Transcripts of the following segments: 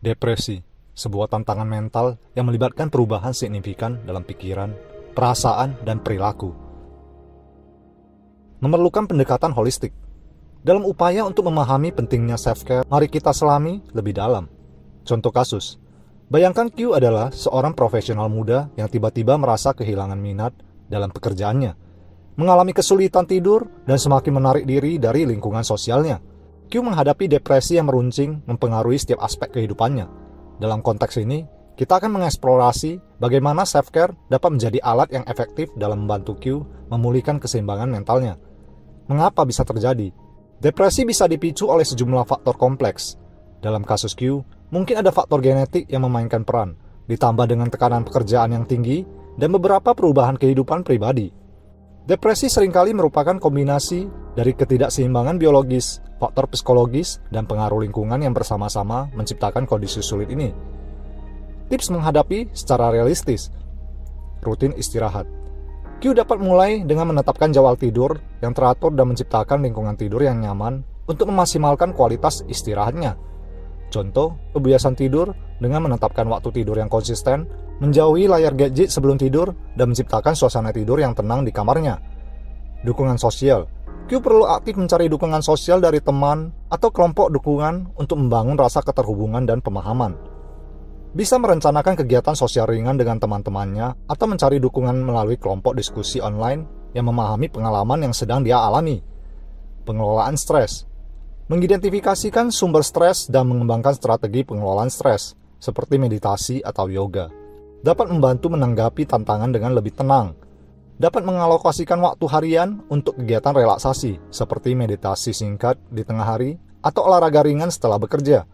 Depresi, sebuah tantangan mental yang melibatkan perubahan signifikan dalam pikiran, perasaan, dan perilaku. Memerlukan pendekatan holistik. Dalam upaya untuk memahami pentingnya self-care, mari kita selami lebih dalam. Contoh kasus, bayangkan Q adalah seorang profesional muda yang tiba-tiba merasa kehilangan minat dalam pekerjaannya, mengalami kesulitan tidur, dan semakin menarik diri dari lingkungan sosialnya. Q menghadapi depresi yang meruncing mempengaruhi setiap aspek kehidupannya. Dalam konteks ini, kita akan mengeksplorasi bagaimana self-care dapat menjadi alat yang efektif dalam membantu Q memulihkan keseimbangan mentalnya. Mengapa bisa terjadi? Depresi bisa dipicu oleh sejumlah faktor kompleks. Dalam kasus Q, mungkin ada faktor genetik yang memainkan peran, ditambah dengan tekanan pekerjaan yang tinggi dan beberapa perubahan kehidupan pribadi. Depresi seringkali merupakan kombinasi dari ketidakseimbangan biologis, faktor psikologis, dan pengaruh lingkungan yang bersama-sama menciptakan kondisi sulit ini. Tips menghadapi secara realistis. Rutin istirahat. Q dapat mulai dengan menetapkan jadwal tidur yang teratur dan menciptakan lingkungan tidur yang nyaman untuk memaksimalkan kualitas istirahatnya. Contoh, kebiasaan tidur dengan menetapkan waktu tidur yang konsisten, menjauhi layar gadget sebelum tidur, dan menciptakan suasana tidur yang tenang di kamarnya. Dukungan sosial. Q perlu aktif mencari dukungan sosial dari teman atau kelompok dukungan untuk membangun rasa keterhubungan dan pemahaman. Bisa merencanakan kegiatan sosial ringan dengan teman-temannya atau mencari dukungan melalui kelompok diskusi online yang memahami pengalaman yang sedang dia alami. Pengelolaan stres. Mengidentifikasikan sumber stres dan mengembangkan strategi pengelolaan stres, seperti meditasi atau yoga, dapat membantu menanggapi tantangan dengan lebih tenang. Dapat mengalokasikan waktu harian untuk kegiatan relaksasi, seperti meditasi singkat di tengah hari atau olahraga ringan setelah bekerja.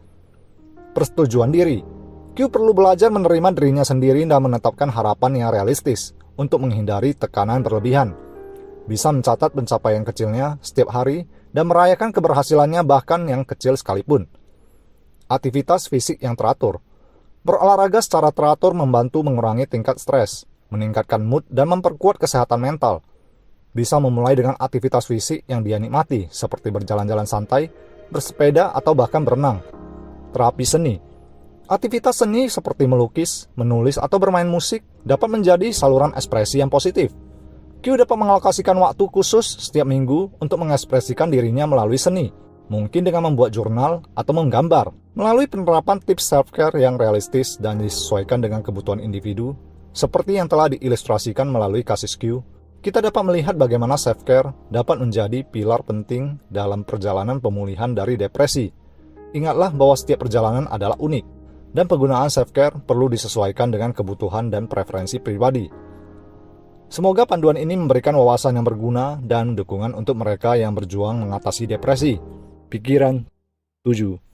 Persetujuan diri. Q perlu belajar menerima dirinya sendiri dan menetapkan harapan yang realistis untuk menghindari tekanan berlebihan. Bisa mencatat pencapaian kecilnya setiap hari dan merayakan keberhasilannya bahkan yang kecil sekalipun. Aktivitas fisik yang teratur. Berolahraga secara teratur membantu mengurangi tingkat stres, meningkatkan mood, dan memperkuat kesehatan mental. Bisa memulai dengan aktivitas fisik yang dia nikmati, seperti berjalan-jalan santai, bersepeda, atau bahkan berenang. Terapi seni. Aktivitas seni seperti melukis, menulis, atau bermain musik dapat menjadi saluran ekspresi yang positif. Q dapat mengalokasikan waktu khusus setiap minggu untuk mengekspresikan dirinya melalui seni, mungkin dengan membuat jurnal atau menggambar. Melalui penerapan tips self-care yang realistis dan disesuaikan dengan kebutuhan individu, seperti yang telah diilustrasikan melalui kasus Q, kita dapat melihat bagaimana self-care dapat menjadi pilar penting dalam perjalanan pemulihan dari depresi. Ingatlah bahwa setiap perjalanan adalah unik, dan penggunaan self-care perlu disesuaikan dengan kebutuhan dan preferensi pribadi. Semoga panduan ini memberikan wawasan yang berguna dan dukungan untuk mereka yang berjuang mengatasi depresi. Pikiran 7.